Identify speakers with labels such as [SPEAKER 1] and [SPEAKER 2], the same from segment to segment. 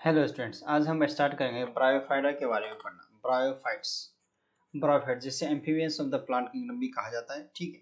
[SPEAKER 1] Hello students, आज हम start करेंगे ब्रायोफाइटा के बारे में पढ़ना। ब्रायोफाइट जिसे amphibians of the plant kingdom भी कहा जाता है। ठीक है,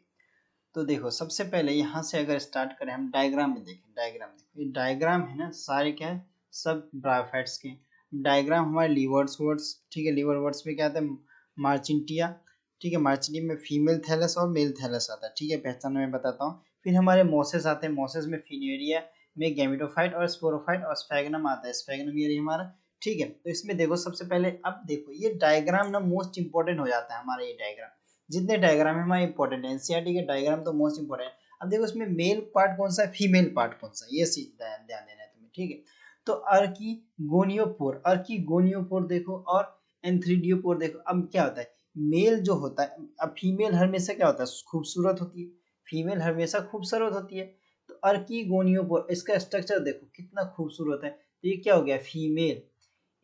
[SPEAKER 1] तो देखो सबसे पहले यहाँ से अगर स्टार्ट करें हम डायग्राम में देखें। डायग्राम देखो, ये डायग्राम है ना, सारे क्या है, सब ब्रायोफाइट्स के डायग्राम हमारे लीवर्स वर्ड्स। ठीक है, लीवर वर्ड्स में क्या आता है, मार्चिंटिया। ठीक है, मार्चिंटिया में फीमेल थैलस और मेल थैलस आता है। ठीक है, पहचान मैं बताता हूँ। फिर हमारे मोसेस आते हैं, मोसेस में फिनेरिया में गैमेटोफाइट और स्पोरोफाइट और स्फैगनम आता है। स्फैगनम ये हमारा। ठीक है, तो इसमें देखो सबसे पहले, अब देखो ये डायग्राम ना मोस्ट इंपॉर्टेंट हो जाता है हमारा। ये डायग्राम, जितने डायग्राम है हमारे इंपॉर्टेंट है, एनसीईआरटी के डायग्राम तो मोस्ट इंपॉर्टेंट है। अब देखो इसमें मेल पार्ट कौन सा है, फीमेल पार्ट कौन सा है, ये चीज ध्यान देना है तुम्हें। ठीक है, तो अर्कीगोनियोपोर देखो और एंथ्रीडियोपोर देखो। अब क्या होता है, मेल जो होता है, अब फीमेल हमेशा क्या होता है, खूबसूरत होती है। फीमेल हमेशा खूबसूरत होती है। तो अर्कीगोनियोपोर, इसका स्ट्रक्चर देखो कितना खूबसूरत है। तो ये क्या हो गया, फीमेल।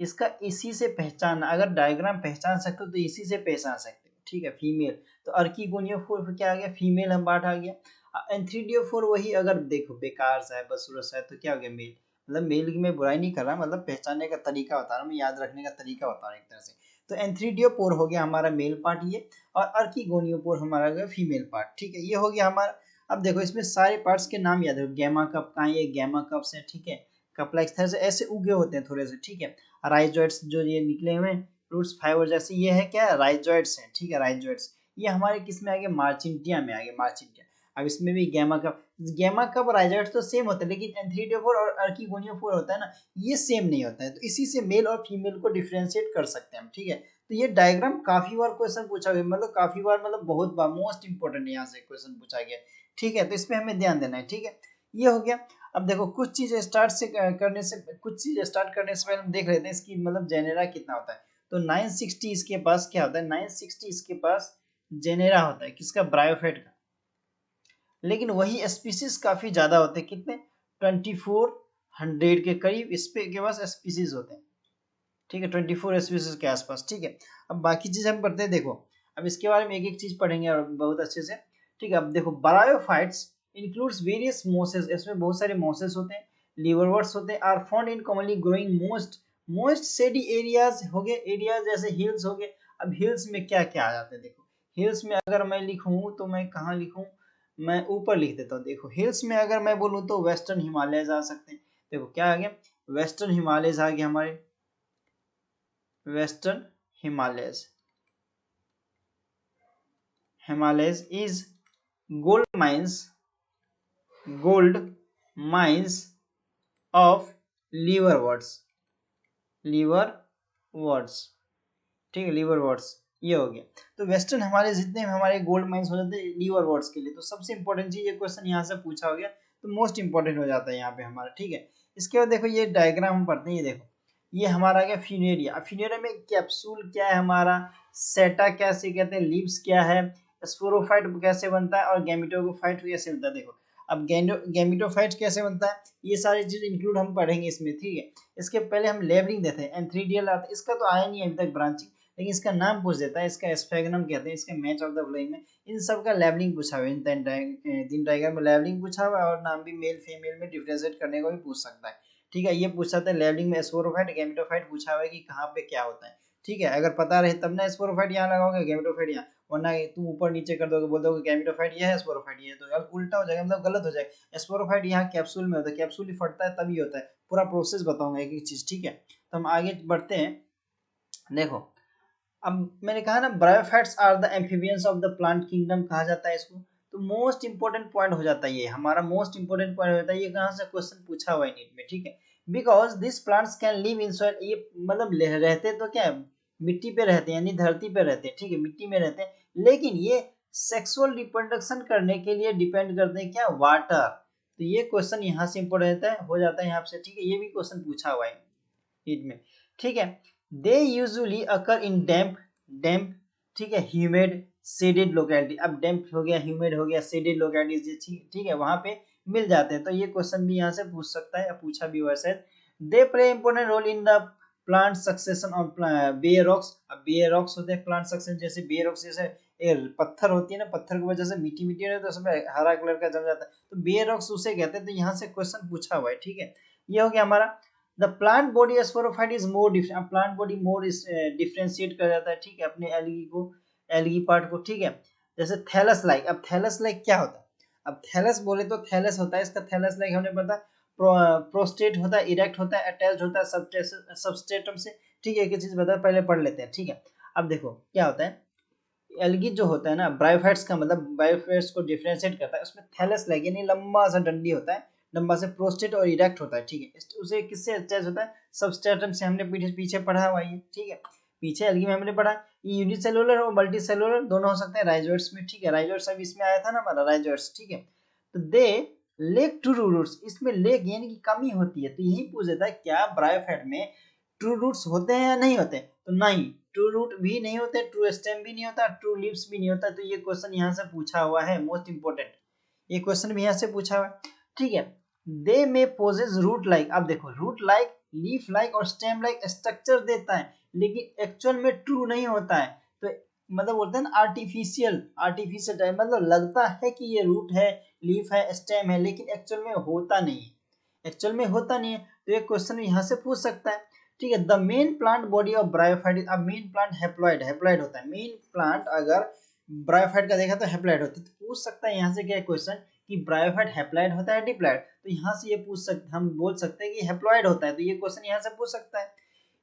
[SPEAKER 1] इसका इसी से पहचान, अगर डायग्राम पहचान सकते हो तो इसी से पहचान सकते हो। ठीक है, फीमेल। तो अर्कीगोनियोफोर क्या आ गया, फीमेल हम पार्ट आ गया। एंथ्रीडियोफोर वही, अगर देखो बेकार सा है, बदसूरत सा है, तो क्या हो गया, मेल। मतलब मेल की मैं बुराई नहीं कर रहा, मतलब पहचानने का तरीका बता रहा हूँ, मैं याद रखने का तरीका बता रहा हूँ एक तरह से। तो एंथ्रीडियोपोर हो गया हमारा मेल पार्ट ये, और अर्कीगोनियोपोर हमारा गया फीमेल पार्ट। ठीक है, ये हो गया हमारा। अब देखो इसमें सारे पार्ट्स के नाम याद रखो। गैमा कप का, ये गैमा कप्स है। ठीक है, कपलाइक्स ऐसे उगे होते हैं थोड़े से। ठीक है, राइजोइड्स जो ये निकले हुए रूट्स फाइबर जैसे, ये है क्या, राइजोइड्स हैं। ठीक है, राइजोइड्स ये हमारे किस में आ गए, मार्चिंटिया में आ गए, मार्चिंटिया। अब इसमें भी गैमा कप राइजोइड्स तो सेम होते हैं, लेकिन एंथ्रीडियोफोर और अर्कीगोनियोफोर होता है ना, ये सेम नहीं होता है। तो इसी से मेल और फीमेल को डिफ्रेंशिएट कर सकते हैं हम। ठीक है, तो ये डायग्राम काफी बार क्वेश्चन पूछा गया, मतलब काफी बार, मतलब बहुत बार, मोस्ट इंपोर्टेंट यहाँ से क्वेश्चन पूछा गया। ठीक है, तो इसमें हमें ध्यान देना है। ठीक है, ये हो गया। अब देखो कुछ चीज स्टार्ट से करने से, कुछ चीज स्टार्ट करने से पहले हम देख लेते हैं इसकी मतलब जेनेरा कितना होता है। तो 960 इसके पास क्या होता है, 960 इसके पास जेनेरा होता है, किसका, ब्रायोफाइट का। लेकिन वही स्पीसीज काफी ज्यादा होते हैं, कितने, 2400 के करीब इस पे के पास स्पीसीज होते हैं। ठीक है, 24 स्पीसीज के आसपास। ठीक है, अब बाकी चीज हम पढ़ते हैं। देखो अब इसके बारे में एक एक चीज पढ़ेंगे और बहुत अच्छे से। ठीक है, अब देखो ब्रायोफाइट्स इंक्लूड्स वेरियस मोसेस, इसमें बहुत सारे मोसेस होते हैं, लीवरवर्ट्स होते हैं, are found in commonly growing most shady areas हो गए, एरियाज जैसे हिल्स हो गए। अब हिल्स में क्या क्या आ जाते हैं, देखो हिल्स में अगर मैं लिखूं तो मैं कहाँ लिखूं, मैं ऊपर लिख देता हूँ। देखो हिल्स में अगर मैं बोलूँ तो वेस्टर्न हिमालयज आ सकते हैं। देखो क्या आ गया, वेस्टर्न हिमालयज आ गया हमारे, western Himalayas. Himalayas is gold mines, gold mines of liverworts, liverworts. ठीक है, लीवर वर्ड्स ये हो गया। तो वेस्टर्न हमारे जितने हमारे गोल्ड माइंस हो जाते हैं लीवर वर्ड्स के लिए, तो सबसे इंपॉर्टेंट चीज ये क्वेश्चन यहाँ से पूछा हो गया, तो मोस्ट इंपॉर्टेंट हो जाता है यहाँ पे हमारा। ठीक है, इसके बाद देखो ये डायग्राम हम पढ़ते हैं। ये देखो ये हमारा आ गया फिनेरिया। फिनेरिया में कैप्सूल क्या है हमारा, सेटा कैसे कहते हैं, लीव्स क्या है, स्पोरोफाइट कैसे बनता है, और गैमेटोफाइट कैसे बनता है। देखो अब गैमेटोफाइट कैसे बनता है, ये सारी चीज इंक्लूड हम पढ़ेंगे इसमें। ठीक है, इसके पहले हम लेबलिंग देते हैं। एंथ्रीडियल आता है, इसका तो आया नहीं अभी तक ब्रांचिंग, लेकिन इसका नाम पूछ देता है, इसका स्फेगनम कहते हैं, इसका मैच ऑफ द फ्लोइंग में इन सब का लेबलिंग पूछा हुआ है। इन तीन डायग्राम में लेबलिंग पूछा हुआ है, और नाम भी मेल फीमेल में डिफरेंशिएट करने को भी पूछ सकता है। ठीक है, ये पूछ सकता है लेबलिंग में स्पोरोफाइट गैमेटोफाइट पूछा हुआ है कि कहाँ पे क्या होता है। ठीक है, अगर पता रहे तब ना स्पोरोफाइट यहाँ लगाओगे, गैमेटोफाइट यहाँ, वरना तुम ऊपर नीचे कर दोगे, बोल दोगे गैमेटोफाइट ये है, स्पोरोफाइट ये है, तो यार उल्टा हो जाएगा, मतलब गलत हो जाएगा। स्पोरोफाइट यहाँ कैप्सूल में होता है, कैप्सूल ही फटता है तभी होता है। पूरा प्रोसेस बताऊंगा एक एक चीज। ठीक है, तो हम आगे बढ़ते हैं। देखो अब मैंने कहा ना, bryophytes are the amphibians of the plant kingdom कहा जाता है इसको। तो मोस्ट इंपोर्टेंट पॉइंट हो जाता है, ये हमारा मोस्ट इंपोर्टेंट पॉइंट हो जाता है। ये कहाँ से क्वेश्चन पूछा हुआ है नीट में। ठीक है, because this plants can live in soil, ये मतलब रहते तो क्या है, मिट्टी पे रहते हैं, यानी धरती पे रहते हैं। ठीक है, मिट्टी में रहते हैं, लेकिन ये सेक्सुअल रिप्रोडक्शन करने के लिए डिपेंड करते हैं क्या, वाटर। तो ये क्वेश्चन यहाँ से इंपोर्टेंट हो जाता है यहाँ से। ठीक है, ये भी क्वेश्चन पूछा हुआ है नीट में। ठीक है, दे यूजुअली अकर इन डैम्प, ठीक है, ह्यूमिड शेडेड लोकेलिटी। अब डैम्प हो गया, ह्यूमिड हो गया, शेडेड लोकेलिटीज, ठीक है, वहां पे मिल जाते हैं। तो ये क्वेश्चन भी यहाँ से पूछ सकता है, या पूछा भी हुआ है। They play important role in the plant succession of bare rocks. अब बेयर रॉक्स होते हैं प्लांट सक्सेशन, जैसे बेयर रॉक्स जैसे पत्थर होती है ना, पत्थर की वजह से मिट्टी मिट्टी रहती है, तो उसमें हरा कलर का जम जाता है, तो बेयर रॉक्स उसे कहते हैं। तो यहाँ से क्वेश्चन पूछा हुआ है। ठीक है, ये हो गया हमारा। The plant body sporophyte is more different, plant body more differentiate कर जाता है, ठीक है, अपने एल्गी को, एल्गी पार्ट को, ठीक है। जैसे थैलस लाइक, अब थैलस लाइक क्या होता है, अब थैलस बोले तो थैलस होता है, इसका थैलस लाइक हमने पता प्रोस्टेट होता है, इरेक्ट होता है, अटैच्ड होता है सबस्ट्रेटम से, ठीक है। एक चीज बता पहले पढ़ लेते हैं, ठीक है। अब देखो क्या होता है, एल्गी जो होता है ना, ब्रायोफाइट्स का मतलब ब्रायोफाइट्स को डिफरेंशिएट करता है, उसमें थैलस लाइक यानी लंबा सा डंडी होता है, लंबा से प्रोस्टेट और इरेक्ट होता है, ठीक है। उसे किससे अटैच होता है, सबस्ट्रेटम से, हमने पीछे पीछे पढ़ा हुआ है, ठीक है। पीछे एल्गी में हमने पढ़ा ये यूनिसेलुलर और मल्टीसेलुलर दोनों हो सकते हैं राइजोइड्स में, ठीक है। राइजोइड्स अब इसमें आया था ना हमारा राइजोइड्स, ठीक है। तो दे लेक टू रूट्स, इसमें लेक यानी कि कमी होती है, तो यही पूछ देता है क्या ब्रायोफाइट में ट्रू रूट्स होते हैं या नहीं होते, तो नहीं, ट्रू रूट भी नहीं होते, ट्रू स्टेम भी नहीं होता, ट्रू लीव्स भी नहीं होता। तो ये क्वेश्चन यहाँ से पूछा हुआ है, मोस्ट इंपोर्टेंट, ये क्वेश्चन भी यहाँ से पूछा हुआ है, ठीक है। दे में पोजेस रूट लाइक, अब देखो रूट लाइक, लीफ लाइक और स्टेम लाइक स्ट्रक्चर देता है, लेकिन एक्चुअल में ट्रू नहीं होता है। तो मतलब बोलते हैं ना आर्टिफिशियल, आर्टिफिशियल टाइप, मतलब लगता है कि ये रूट है, लीफ है, स्टेम है, लेकिन एक्चुअल में होता नहीं है, एक्चुअल में होता नहीं है। तो ये क्वेश्चन यहाँ से पूछ सकता है, ठीक है। The main plant body of bryophyte, अब मेन प्लांट हैप्लॉइड, हैप्लॉइड होता है मेन प्लांट, अगर ब्रायोफाइट का देखा तो हैप्लॉइड होता है, तो पूछ सकता है यहाँ से क्या क्वेश्चन कि ब्रायोफाइट हैप्लॉइड होता है डिप्लॉइड, तो यहाँ से ये पूछ सकते, हम बोल सकते हैं कि हैप्लॉइड होता है, तो ये क्वेश्चन यहाँ से पूछ सकता है।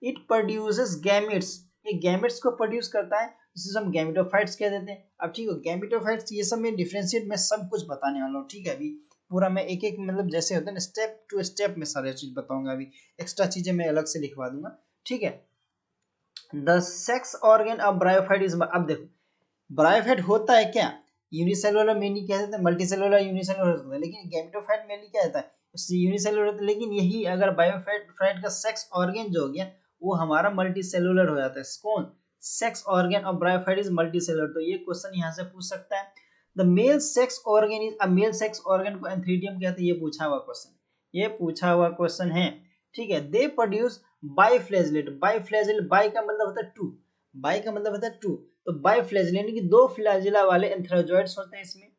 [SPEAKER 1] इट प्रोड्यूसेस गैमेट्स, ये गैमेट्स को प्रोड्यूस करता है, जिसे हम गैमेटोफाइट्स कह देते हैं। अब ठीक है, गैमेटोफाइट्स ये सब में डिफरेंशिएट मैं सब कुछ बताने वाला हूँ, ठीक है। अभी पूरा मैं एक एक मतलब जैसे होता है ना स्टेप टू स्टेप में सारे चीज बताऊंगा, अभी एक्स्ट्रा चीजें मैं अलग से लिखवा दूंगा, ठीक है। The sex organ of bryophyte is, अब देखो ब्रायोफाइट होता है क्या, यूनिसेलुलर मेनली क्या होता है, मल्टीसेलुलर यूनिसेलुलर होता है, लेकिन गैमेटोफाइट मेनली क्या होता है, यूनिसेलुलर होता है। लेकिन यही अगर बायोफाइट का सेक्स ऑर्गन जो हो गया वो हमारा मल्टीसेलुलर हो जाता है, कौन, sex organ of bryophyte is multicellular, तो ये क्वेश्चन यहाँ से पूछ सकता है। The male sex organ is, अब मेल सेक्स ऑर्गन को एंथ्रीडियम कहते हैं, ये पूछा हुआ क्वेश्चन, ये पूछा हुआ क्वेश्चन है, ठीक है। दे प्रोड्यूस बाइफ्लैजिलेट, बाइफ्लैजिलेट, बाई का मतलब होता है टू, बाई का मतलब होता है टू, तो बाइफ्लैजिल यानी कि दो फ्लैजिला वाले एंथ्रेजॉइड्स होते हैं इसमें,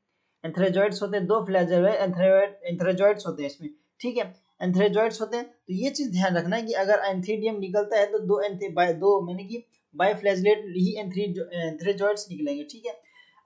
[SPEAKER 1] एंथ्रेजॉइड्स होते हैं, दो फ्लैजिला एंथ्रेजॉइड्स होते हैं इसमें, ठीक है। एंथ्रेजॉइड्स होते हैं, तो ये चीज ध्यान रखना है कि अगर एंथ्रीडियम निकलता है तो दो मैंने कि बाइफ्लैजिलेट ही एंथ्रेजॉइड्स निकलेंगे, ठीक है।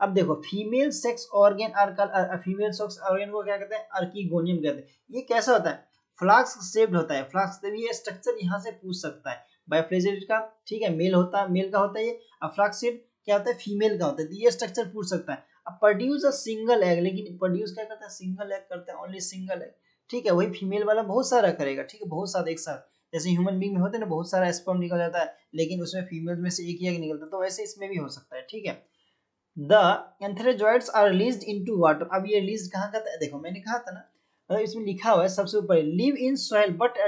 [SPEAKER 1] अब देखो female sex organ female sex organ को क्या कहते हैं, अर्कीगोनियम कहते हैं। ये कैसा होता है, फ्लास्क शेप्ड होता है, फ्लास्क, ये स्ट्रक्चर यहाँ से पूछ सकता है बाइफ्लैजिलेट का, ठीक है। मेल होता है, मेल का होता है ये, और फ्लास्क क्या होता है, फीमेल का होता है, तो ये स्ट्रक्चर पूछ सकता है। अब प्रोड्यूस अ सिंगल एग, लेकिन प्रोड्यूस क्या करता है, सिंगल एग करता है, ओनली सिंगल एग, ठीक है। वही फीमेल वाला बहुत सारा करेगा, ठीक है, बहुत सारा एक साथ, जैसे ह्यूमन बींग में होते हैं ना बहुत सारा स्पर्म निकल जाता है, लेकिन उसमें फीमेल में से एक ही एग निकलता है, तो वैसे इसमें भी हो सकता है, ठीक है। The antherozoids are released into water, अब ये रिलीज कहाँ करता है, देखो मैंने कहा था ना, इसमें लिखा हुआ है सबसे ऊपर, live in soil but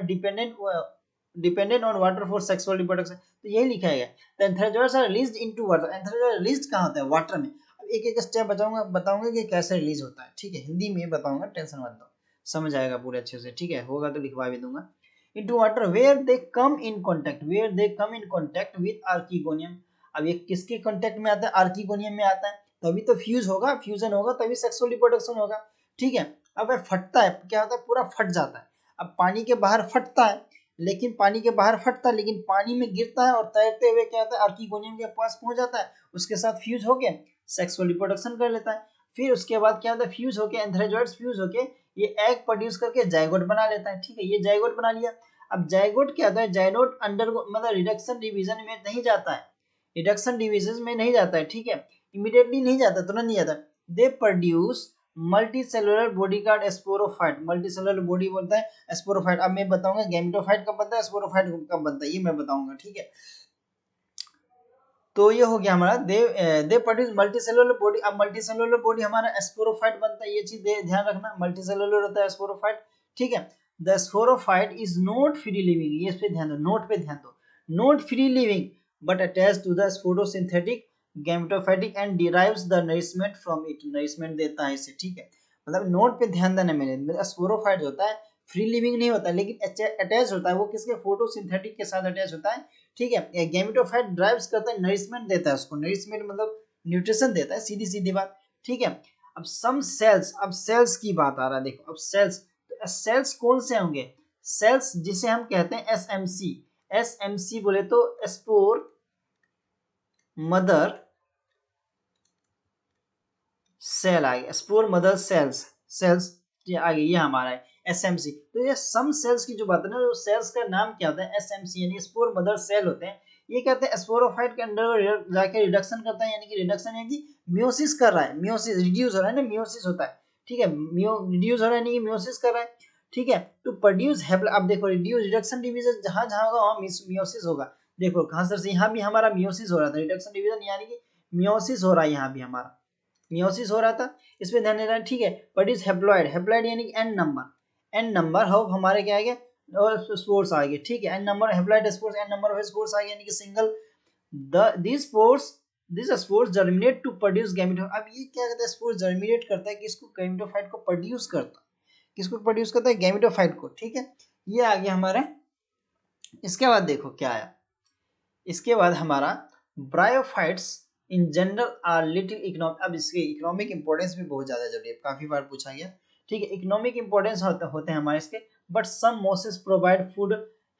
[SPEAKER 1] dependent on water for sexual reproduction, तो यही लिखा है। The antherozoids are released into water, antherozoid release कहाँ होता है, वाटर में। अब एक एक स्टेप बताऊंगा कि कैसे रिलीज होता है, ठीक है, हिंदी में बताऊंगा, टेंशन मत लो, समझ आएगा पूरे अच्छे से, ठीक है। होगा तो लिखवा भी दूंगा। Into water where they come in contact, where they come in contact with archegonium, अब ये किसके कांटेक्ट में आता है, आर्कीगोनियम में आता है, तभी तो फ्यूज होगा, फ्यूजन होगा तभी सेक्सुअल रिप्रोडक्शन होगा, ठीक है। अब वह फटता है, क्या होता है, पूरा फट जाता है। अब पानी के बाहर फटता है, लेकिन पानी के बाहर फटता है, लेकिन पानी में गिरता है और तैरते हुए क्या होता है, आर्कीगोनियम के पास पहुंच जाता है, उसके साथ फ्यूज होके सेक्सुअल रिप्रोडक्शन कर लेता है। फिर उसके बाद क्या होता है, फ्यूज होके एंथ्रेजॉइड्स फ्यूज होके ये एग प्रोड्यूस करके जाइगोट बना लेता है, ठीक है, ये जाइगोट बना लिया। अब जाइगोट क्या होता है, जाइगोट अंडर मतलब रिडक्शन डिवीजन में नहीं जाता है, रिडक्शन डिविजन में नहीं जाता है, ठीक है, इमीडिएटली नहीं जाता, तुरंत नहीं जाता। They produce multicellular body card sporophyte, multicellular body बोलता है स्पोरोफाइट। अब मैं बताऊंगा गैमेटोफाइट कब बनता है, स्पोरोफाइट कब बनता है, ये मैं बताऊंगा, ठीक है। तो ये हो गया हमारा दे प्रोड्यूस मल्टीसेलुलर बॉडी। अब मल्टीसेलुलर बॉडी हमारा स्पोरोफाइट बनता है, ये चीज ध्यान रखना, मल्टीसेलुलर होता है स्पोरोफाइट, ठीक है। The sporophyte is not free living, ये इस पे ध्यान दो, नोट पे ध्यान दो, not free living but attach to the photosynthetic gametophytic and derives the nourishment from it, nourishment देता है इसे, ठीक है। मतलब नोट पे ध्यान देना, मेरे स्पोरोफाइट जो होता है फ्री लिविंग नहीं होता, लेकिन अटैच होता है, वो किसके, फोटोसिंथेटिक के साथ अटैच होता है, ठीक है। गैमेटोफाइट ड्राइव्स करता है, नरिशमेंट देता है उसको, नरिशमेंट मतलब न्यूट्रिशन देता है, सीधी सीधी बात, ठीक है। अब सम सेल्स, अब सेल्स की बात आ रहा है, देखो अब सेल्स, सेल्स कौन से होंगे, सेल्स जिसे हम कहते हैं एसएमसी, एसएमसी बोले तो स्पोर मदर सेल आ गया, स्पोर मदर सेल्स, सेल्स आ गया, ये हमारा है एसएमसी। तो ये सम सेल्स की जो बात है ना, जो सेल्स का नाम क्या होता है एसएमसी, यानी स्पोर मदर सेल होते हैं। ये कहते हैं स्पोरोफाइट के अंदर जाके रिडक्शन करता है, यानी कि रिडक्शन यानी कि मियोसिस कर रहा है, मियोसिस रिड्यूस हो रहा है ना, मियोसिस होता है, ठीक है, रिड्यूस हो रहा है यानी कि मियोसिस कर रहा है, ठीक है। टू प्रोड्यूस अब देखो रिड्यूस रिडक्शन डिवीजन जहां जहां होगा वहां मियोसिस होगा। देखो कहां से यहाँ भी हमारा मियोसिस हो रहा था, रिडक्शन डिवीजन यानी कि मियोसिस हो रहा है, यहाँ भी हमारा मियोसिस हो रहा था, इसमें ध्यान देना, ठीक है। प्रोड्यूस हैप्लॉइड, हैप्लॉइड यानी कि एन नंबर, एन नंबर हो हमारे क्या आ गया, और स्पोर्स आ गए, ठीक है, n number haploid spores, n number of spores आ गया, यानी कि single this spores, this spores germinate to produce gametophyte. अब ये क्या कहता है, स्पोर्स जर्मिनेट करता है, किसको, गैमेटोफाइट को प्रोड्यूस करता है, किसको प्रोड्यूस करता है, गैमेटोफाइट को, ठीक है। ये आ गया हमारे, इसके बाद देखो क्या आया, इसके बाद हमारा bryophytes in general R little economic. अब इसके इकोनॉमिक इंपॉर्टेंस भी बहुत ज्यादा जरूरी है, काफी बार पूछा गया, ठीक है। इकोनॉमिक इंपॉर्टेंस होते हैं हमारे इसके, but some mosses provide food,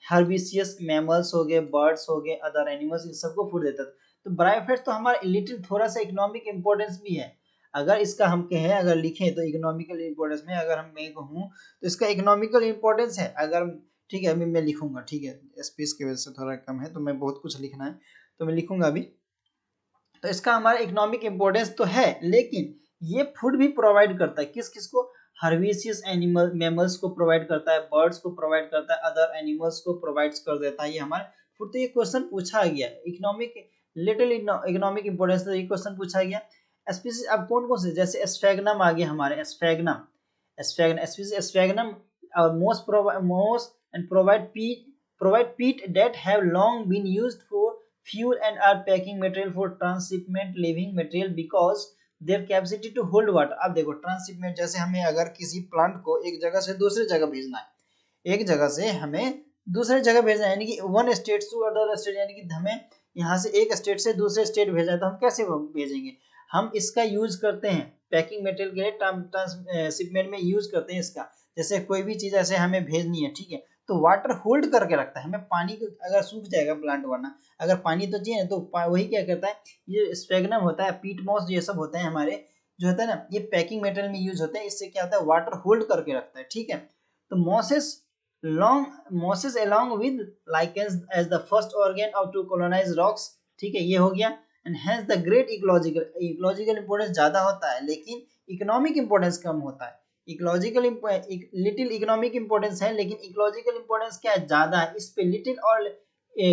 [SPEAKER 1] herbaceous mammals हो गए, बर्ड्स हो गए, अदर एनिमल्स, इन सबको फूड देता है। तो ब्रायोफाइट्स तो हमारा लिटिल थोड़ा सा इकोनॉमिक इंपॉर्टेंस भी है, अगर इसका हम कहें, अगर लिखें तो इकोनॉमिकल इंपॉर्टेंस में अगर हम मैं कहूँ तो इसका इकोनॉमिकल इंपॉर्टेंस है, अगर, ठीक है, अभी मैं लिखूंगा, ठीक है, स्पेस की वजह से थोड़ा कम है तो मैं बहुत कुछ लिखना है तो मैं लिखूंगा अभी। तो इसका हमारा इकोनॉमिक इंपॉर्टेंस तो है, लेकिन ये फूड भी प्रोवाइड करता है, किस किस को, हर्बिसियस एनिमल मैमल्स को प्रोवाइड करता है, बर्ड्स को प्रोवाइड करता है, अदर एनिमल्स को प्रोवाइड कर देता है ये हमारे फूड। तो ये क्वेश्चन पूछा गया इकोनॉमिक, लिटिल इकोनॉमिक इंपॉर्टेंस, तो ये क्वेश्चन पूछा गया। स्पीसीज अब कौन कौन से, जैसे स्फेगनम आ गया हमारे, sphagnum, sphagnum most and provide peat that have long been used for fuel and are packing material for transshipment living material because their capacity to hold water। अब देखो ट्रांसशिपमेंट, जैसे हमें अगर किसी प्लांट को एक जगह से दूसरी जगह भेजना है, एक जगह से हमें दूसरी जगह भेजना है, यानी कि one state to other state, यानी कि हमें यहाँ से एक स्टेट से दूसरे स्टेट भेजना है, तो हम कैसे भेजेंगे, हम इसका यूज करते हैं पैकिंग मटेरियल के लिए, ट्रांसशिपमेंट में यूज करते हैं इसका। जैसे कोई भी चीज ऐसे हमें भेजनी है, ठीक है, तो वाटर होल्ड करके रखता है, हमें पानी को, अगर सूख जाएगा प्लांट, वरना अगर पानी तो चाहिए तो वही क्या करता है, ये स्फेगनम होता है, पीट मॉस, ये सब होते हैं हमारे, जो होता है ना, ये पैकिंग मटेरियल में यूज होते हैं, इससे क्या होता है, वाटर होल्ड करके रखता है, ठीक है। तो mosses along with lichens as the first organ of to colonize rocks, ठीक है, ये हो गया। And has the great ecological importance ज्यादा होता है, लेकिन इकोनॉमिक इंपोर्टेंस कम होता है। इकोलॉजिकल लिटिल इकोनॉमिक इंपोर्टेंस है, लेकिन इकोलॉजिकल इंपोर्टेंस क्या है, ज्यादा है, इस पे लिटिल और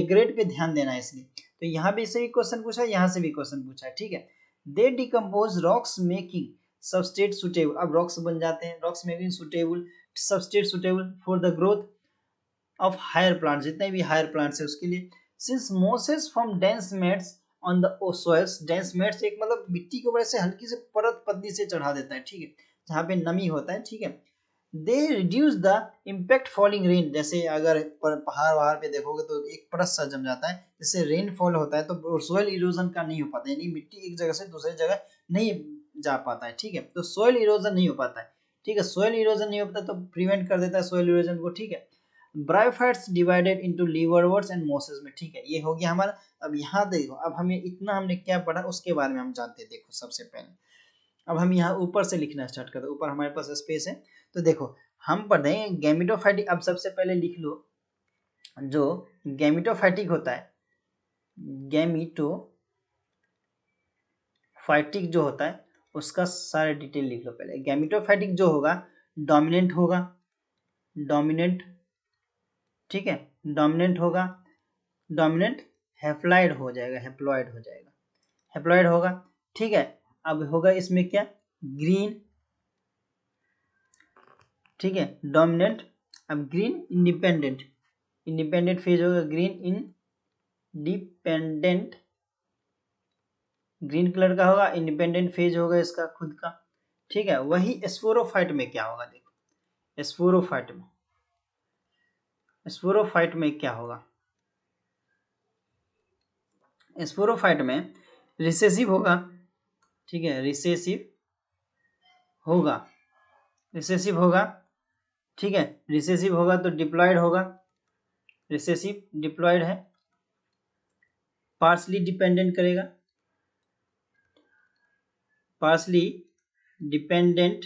[SPEAKER 1] ग्रेट पे ध्यान देना है इसलिए। तो यहाँ भी इससे भी क्वेश्चन पूछा है, यहाँ से भी क्वेश्चन पूछा है, ठीक है। They decompose rocks making substrate suitable, अब रॉक्स बन जाते हैं, rocks making suitable, substrate suitable for the growth of higher plants, जितने भी हायर प्लांट्स है उसके लिए। Since mosses from dense mats on the soils, dense mats एक मतलब मिट्टी के ऊपर से हल्की से परत पतली से चढ़ा देता है, ठीक है, जहाँ पे नमी होता है, ठीक है। They reduce the impact falling rain, जैसे अगर पहाड़ वहाड़ पे देखोगे तो एक परत सा जम जाता है, जिससे रेन फॉल होता है, तो सोयल इरोजन का नहीं हो पाता, यानी मिट्टी एक जगह से दूसरी जगह नहीं जा पाता है, ठीक है, तो सोयल इरोजन नहीं हो पाता है, ठीक है, सोयल इरोजन नहीं हो पाता तो प्रिवेंट कर देता है सोयल इरोजन को, ठीक है। Bryophytes divided into liverworts and mosses में, ठीक है, ये हो गया हमारा। अब यहाँ देखो, अब हमें इतना हमने क्या पढ़ा उसके बारे में हम जानते हैं। देखो सबसे पहले अब हम यहाँ ऊपर से लिखना स्टार्ट करते हैं, ऊपर हमारे पास स्पेस है, तो देखो हम पढ़ें गैमेटोफाइटिक। अब सबसे पहले लिख लो, जो गैमेटोफाइटिक होता है, गैमेटोफाइटिक जो होता है उसका सारे डिटेल लिख लो पहले। गैमेटोफाइटिक जो होगा डोमिनेंट होगा, डोमिनेंट, ठीक है, डोमिनेंट होगा, डोमिनेंट हैप्लॉइड हो जाएगा, हैप्लॉइड हो जाएगा, हैप्लॉइड होगा, ठीक है। अब होगा इसमें क्या, ग्रीन, ठीक है, डोमिनेंट। अब ग्रीन इंडिपेंडेंट, इंडिपेंडेंट फेज होगा, ग्रीन इंडिपेंडेंट, ग्रीन कलर का होगा, इंडिपेंडेंट फेज होगा इसका खुद का, ठीक है। वही स्पोरोफाइट में क्या होगा, देखो स्पोरोफाइट में, स्पोरोफाइट में क्या होगा, स्पोरोफाइट में रिसेसिव होगा, ठीक है, रिसेसिव होगा, रिसेसिव होगा, ठीक है। रिसेसिव होगा तो डिप्लॉयड होगा, रिसेसिव डिप्लॉयड है। पार्सली डिपेंडेंट करेगा, partially dependent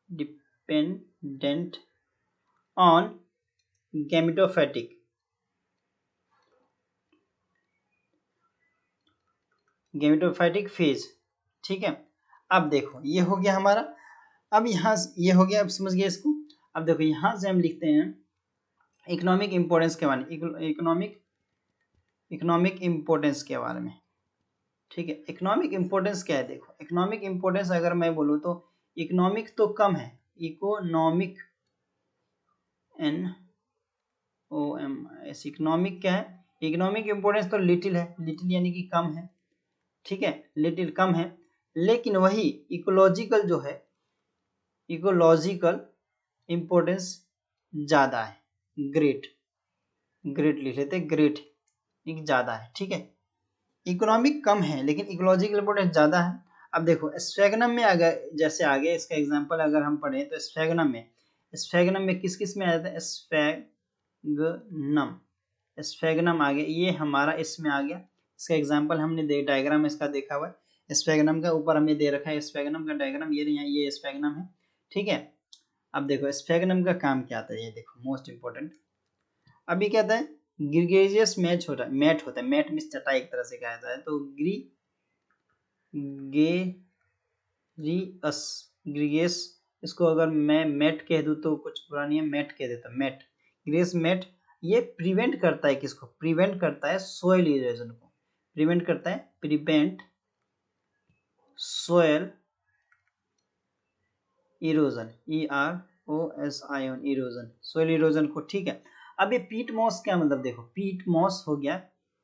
[SPEAKER 1] dependent on gametophytic, gametophytic phase. ठीक है। अब देखो ये हो गया हमारा, अब यहाँ ये हो गया, अब समझ गए इसको। अब देखो यहाँ से हम लिखते हैं इकोनॉमिक इंपोर्टेंस के बारे में, इकोनॉमिक इंपोर्टेंस के बारे में। ठीक है। इकोनॉमिक इंपोर्टेंस क्या है, देखो इकोनॉमिक इंपोर्टेंस अगर मैं बोलूँ तो इकोनॉमिक तो कम है, इकोनॉमिक NOMIC, इकोनॉमिक क्या है, इकोनॉमिक इंपोर्टेंस तो लिटिल है, लिटिल यानी कि कम है। ठीक है, लिटिल कम है, लेकिन वही इकोलॉजिकल जो है, इकोलॉजिकल इंपोर्टेंस ज्यादा है, ग्रेट, ग्रेट लिख लेते, ग्रेट ज्यादा है। ठीक है, इकोनॉमिक कम है लेकिन इकोलॉजिकल इंपोर्टेंस ज्यादा है। अब देखो स्फेगनम में अगर जैसे आगे इसका एग्जांपल अगर हम पढ़ें तो स्फेगनम में किस किस में आ जाता है, स्फेगनम, स्फेगनम आ गया, ये हमारा इसमें आ गया। इसका एग्जांपल हमने डायग्राम इसका देखा हुआ है, स्फेगनम का ऊपर हमने दे रखा है स्फेगनम का डायग्राम, ये स्फेगनम है। ठीक है। अब देखो स्फेगनम का काम क्या आता है, ये देखो मोस्ट इंपोर्टेंट। अभी क्या होता है, ग्रीगेरियस मैच होता है, मैट होता है, मैट मीन्स चटाई एक तरह से कहा जाता है, तो ग्रीगेस, इसको अगर मैं मैट कह दूं तो कुछ बुरा नहीं है, मैट कह देता, मैट, ग्रेस मैट। ये प्रिवेंट करता है किसको, प्रिवेंट करता है सोयल इरोजन को, प्रिवेंट करता है, prevent soil erosion, EROSION, erosion, soil erosion को। ठीक है। अब ये पीट मॉस क्या मतलब, देखो पीट मॉस हो गया,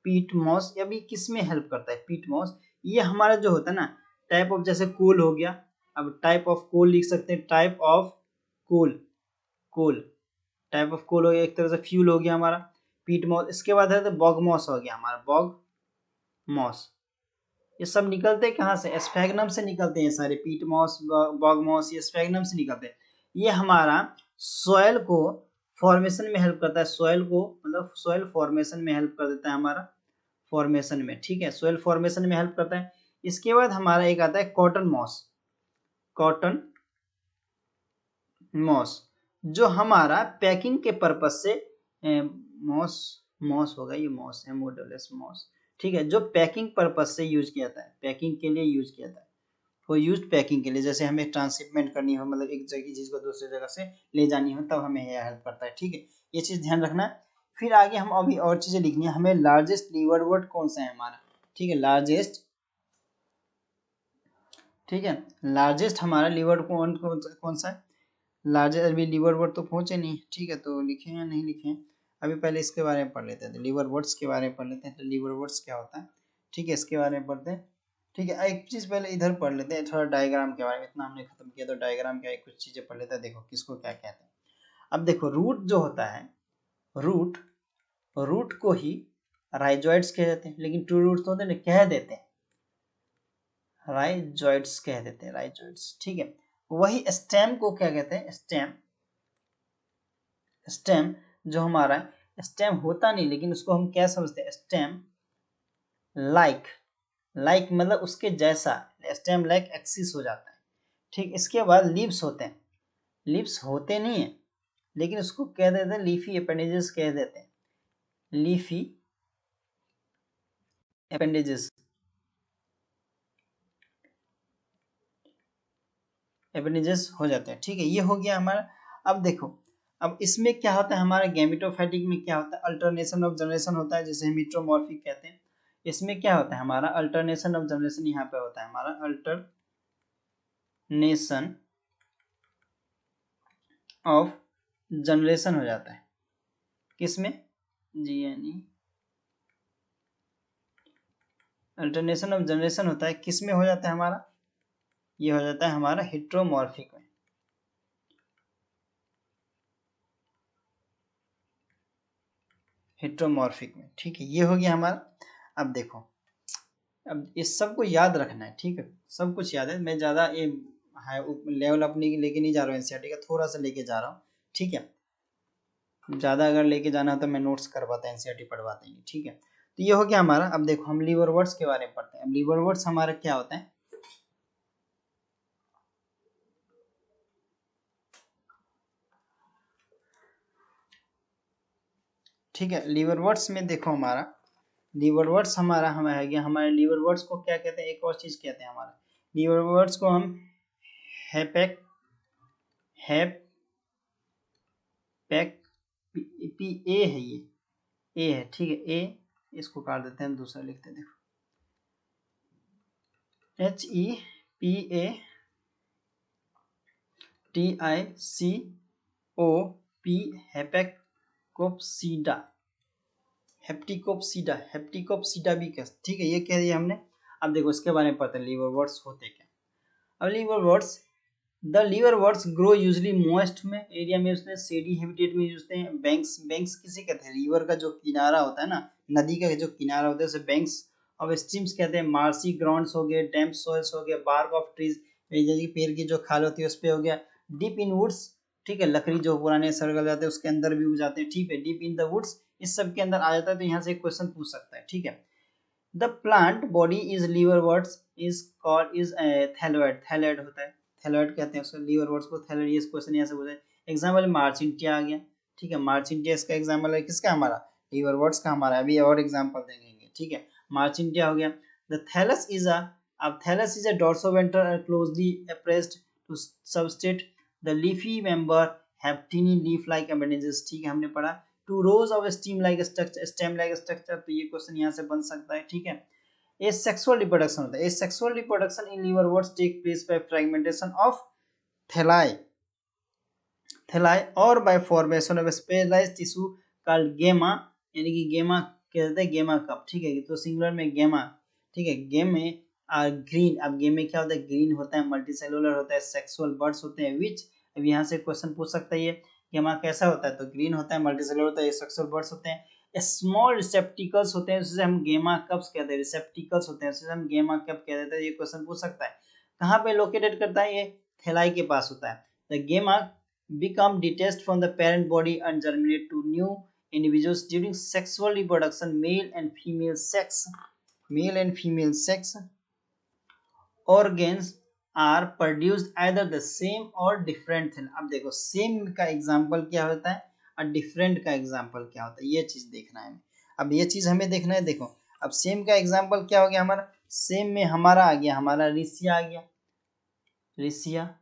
[SPEAKER 1] पीट मॉस अभी किस में हेल्प करता है, पीट मॉस ये हमारा जो होता है ना टाइप ऑफ, जैसे कोल हो गया, अब टाइप ऑफ कोल लिख सकते हैं, type of coal, coal type of coal हो गया, एक तरह से फ्यूल हो गया हमारा पीट मॉस। इसके बाद है तो बॉग मॉस हो गया हमारा, बॉग मॉस। ये सब निकलते कहाँ से, स्फेगनम से निकलते हैं सारे, पीट मॉस, बॉग मॉस, ये स्फेगनम से निकलते हैं। ये हमारा सॉइल को फॉर्मेशन में हेल्प करता है, सॉइल को मतलब सॉइल फॉर्मेशन में हेल्प कर देता है हमारा, फॉर्मेशन में। ठीक है, सॉइल फॉर्मेशन में हेल्प करता है। इसके बाद हमारा एक आता है कॉटन मॉस, कॉटन मॉस जो हमारा पैकिंग के पर्पज से, मॉस, मॉस होगा ये, मॉस है, मोडलेस मॉस। ठीक है, जो पैकिंग पर्पज से यूज किया जाता है, पैकिंग के लिए यूज किया जाता है, वो यूज पैकिंग के लिए, जैसे हमें ट्रांसशिपमेंट करनी हो, मतलब एक जगह चीज को दूसरी जगह से ले जानी हो, तब हमें यह हेल्प करता है। ठीक है, ये चीज ध्यान रखना। फिर आगे हम अभी और चीजें लिखनी है हमें, लार्जेस्ट लीवर वर्ड कौन सा है हमारा। ठीक है, लार्जेस्ट, ठीक है, लार्जेस्ट हमारा लीवर कौन सा है, लार्जेस्ट, अभी लीवर वर्ड तो पहुंचे नहीं। ठीक है, तो लिखे या नहीं लिखे, अभी पहले इसके बारे में पढ़ लेते हैं, तो लीवर वर्ड्स के बारे में पढ़ लेते हैं, तो लीवर वर्ड्स क्या होता है। ठीक है, इसके बारे में पढ़ते हैं। ठीक है, एक चीज पहले इधर पढ़ लेते हैं, थोड़ा डायग्राम के बारे में, इतना हमने खत्म किया तो डायग्राम के कुछ चीजें पढ़ लेते हैं, देखो किसको क्या कहते हैं। अब देखो रूट जो होता है, रूट, रूट को ही राइजोइड्स कह देते हैं, लेकिन ट्रू रूट्स होते हैं कह देते हैं, राइजोइड्स कह देते हैं, राइजोइड्स। ठीक है, वही स्टेम को क्या कहते हैं, स्टेम, स्टेम जो हमारा स्टेम होता नहीं, लेकिन उसको हम क्या समझते हैं, स्टेम लाइक, लाइक मतलब उसके जैसा, स्टेम लाइक एक्सिस हो जाता है। ठीक, इसके बाद लीव्स होते हैं, लीव्स होते नहीं है, लेकिन उसको कह देते हैं लीफी अपेंडेजेस कह देते हैं, लीफी अपेंडेजेस, अपेंडेजेस हो जाते हैं। ठीक है, ये हो गया हमारा। अब देखो, अब इसमें क्या होता है हमारा गैमेटोफैटिक में क्या होता है, अल्टरनेशन ऑफ जनरेशन होता है, जैसे हेटेरोमॉर्फिक कहते हैं। इसमें क्या होता है हमारा, अल्टरनेशन ऑफ जनरेशन यहाँ पे होता है हमारा, अल्टरनेशन ऑफ जनरेशन हो जाता है, किसमें, जीएनई, अल्टरनेशन ऑफ जनरेशन होता है, किसमें हो जाता है हमारा, ये हो जाता है हमारा हेटेरोमॉर्फिक में, हेटेरोमॉर्फिक में। ठीक है, ये हो गया हमारा। अब देखो, अब इस सब को याद रखना है। ठीक है, सब कुछ याद है, मैं ज़्यादा ये हाई लेवल अपनी लेके नहीं जा रहा हूँ एनसीईआरटी का, थोड़ा सा लेके जा रहा हूँ, ठीक है। ज़्यादा अगर लेके जाना है तो मैं नोट्स करवाता है, एनसीईआरटी पढ़वाते हैं, ठीक है। तो ये हो गया हमारा। अब देखो हम लीवर वर्ड्स के बारे में पढ़ते हैं। अब लीवर वर्ड्स हमारा क्या होता है, ठीक है। लीवर वर्ड्स में देखो हमारा लीवर वर्ड्स हमारा है गया, हमारे लीवर वर्ड्स को क्या कहते हैं, एक और चीज कहते हैं हमारा लीवर वर्ड्स को हम हैपेक हैप पैक पी ए है, ये ए है, ठीक है। ए इसको काट देते हैं, दूसरा लिखते हैं, देखो HEPATICOP हैपेकोप्सीडा, हेप्टिकोप्सीडा भी कह, ठीक है, ये कह दिया हमने। अब देखो इसके बारे में पता है लीवर वर्ड्स होते क्या। अब liverworts, the liverworts grow usually moist में एरिया में, उसने सेडी हैबिटेट में यूज हैं। बैंक्स, बैंक्स किसे कहते हैं, रिवर का जो किनारा होता है ना, नदी का जो किनारा होता है उसे बैंक्स ऑफ स्ट्रीम्स कहते हैं। मार्सी ग्राउंड्स हो गए, डैम्प सॉइल्स हो गए, बार्क ऑफ ट्रीज, जैसे पेड़ की जो खाल होती है उस पे हो गया। डीप इन वुड्स, ठीक है, लकड़ी जो पुराने सड़गल जाते हैं उसके अंदर भी उग जाते हैं, ठीक है। डीप इन द वुड्स, इस सब के अंदर आ जाता है। तो यहाँ से एक क्वेश्चन पूछ सकता है, ठीक है। The plant body is liverworts is called is thalloid, thalloid होता है, थैलोइड कहते हैं उसको, लीवर वर्ड्स को थैलोइड। ये क्वेश्चन यहाँ से पूछा है। एग्जाम्पल मार्चिंटिया आ गया, ठीक है। मार्चिंटिया इसका एग्जाम्पल है, किसका, हमारा लीवर वर्ड्स का हमारा। अभी और एग्जाम्पल देंगे, ठीक है। मार्चिंटिया हो गया। द थैलस इज अ, अब thallus is a dorsoventral closely appressed to substrate the leafy member have tiny leaf like appendages, ठीक है, हमने पढ़ा। Two rows of stem like structure, stem like structure, तो ये क्वेश्चन यहाँ से बन सकता है, ठीक है। ए सेक्सुअल रिप्रोडक्शन होता है। Asexual reproduction in liverworts take place by fragmentation of thalli, thalli और by formation of specialized tissue called gemma, यानी कि गेमा कहते हैं, गेमा कप, ठीक है। तो सिंगुलर में गेमा, ठीक है। गेम में ग्रीन, अब गेम में क्या होता है, ग्रीन होता है, मल्टीसेलुलर होता है, सेक्सुअल बर्ड्स होते हैं, विच, अब यहाँ से क्वेश्चन पूछ सकता है ये गेमा कैसा होता है, तो ग्रीन होता है, मल्टीसेलुलर होता है, सेक्सुअल बर्ड्स होते हैं। स्मॉल रिसेप्टिकल्स होते हैं, जिसे हम गेमा कप्स कहते हैं, रिसेप्टिकल्स होते हैं, जिसे हम गेमा कप कह देते हैं। ये क्वेश्चन पूछ सकता है। कहाँ पे लोकेटेड करता है, ये थैलाई के पास होता है। द गेमा become detached from the parent body and germinate to new individuals during sexual reproduction. Male and female sex organs are produced either the same or different thing. अब देखो सेम का एग्जांपल क्या होता है और डिफरेंट का example क्या होता है, ये चीज देखना है। अब ये चीज हमें देखना है, देखो अब सेम का एग्जांपल क्या हो गया हमारा, सेम में हमारा आ गया, हमारा रिसिया आ गया, रिसिया।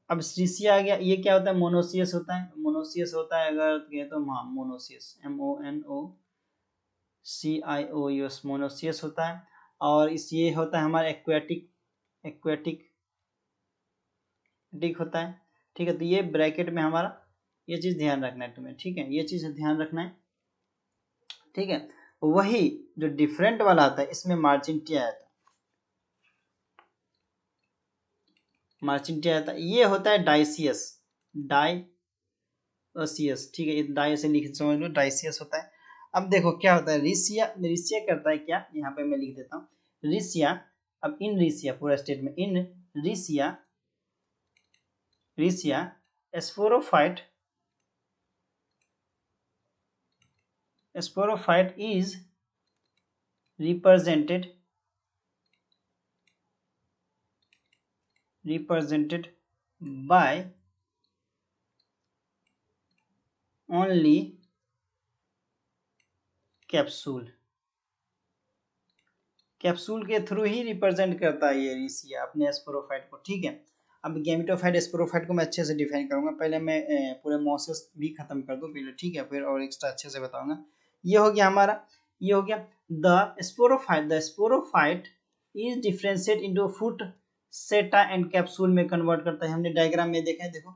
[SPEAKER 1] अब स्ट्रीसिया आ गया, ये क्या होता है, मोनोसियस होता है, मोनोसियस होता है अगर कहे तो, हाँ मोनोसियस, MONOCIOUS, मोनोसियस होता है। और इस ये होता है हमारा एक्वेटिक, एक्वेटिक होता है, ठीक है। तो ये ब्रैकेट में हमारा, ये चीज ध्यान रखना है तुम्हें, ठीक है, ये चीज ध्यान रखना है, ठीक है। वही जो डिफरेंट वाला आता है इसमें मार्चिंटिया आता है, मार्चिंटिया आता है। ये होता है डाइसियस, डाइसियस, ठीक है, ये डाई से लिख समझ लो, डाइसियस होता है। अब देखो क्या होता है, रिसिया, रिसिया करता है क्या, यहाँ पे मैं लिख देता हूँ रिसिया। अब इन रिसिया, पूरा स्टेट में in Riccia, Riccia sporophyte, sporophyte is represented by only capsule, capsule के थ्रू ही रिप्रेजेंट करता है ये रिसिया अपने स्पोरोफाइट को, ठीक है। अब गैमेटोफाइट स्पोरोफाइट को मैं अच्छे से डिफाइन करूंगा, पहले मैं पूरे मोसेस भी खत्म कर दूं पहले, ठीक है, फिर और एक्स्ट्रा अच्छे से बताऊंगा। ये हो गया हमारा, ये हो गया the sporophyte is differentiate into foot seta and capsule में कन्वर्ट करता है। हमने डायग्राम में देखा है, देखो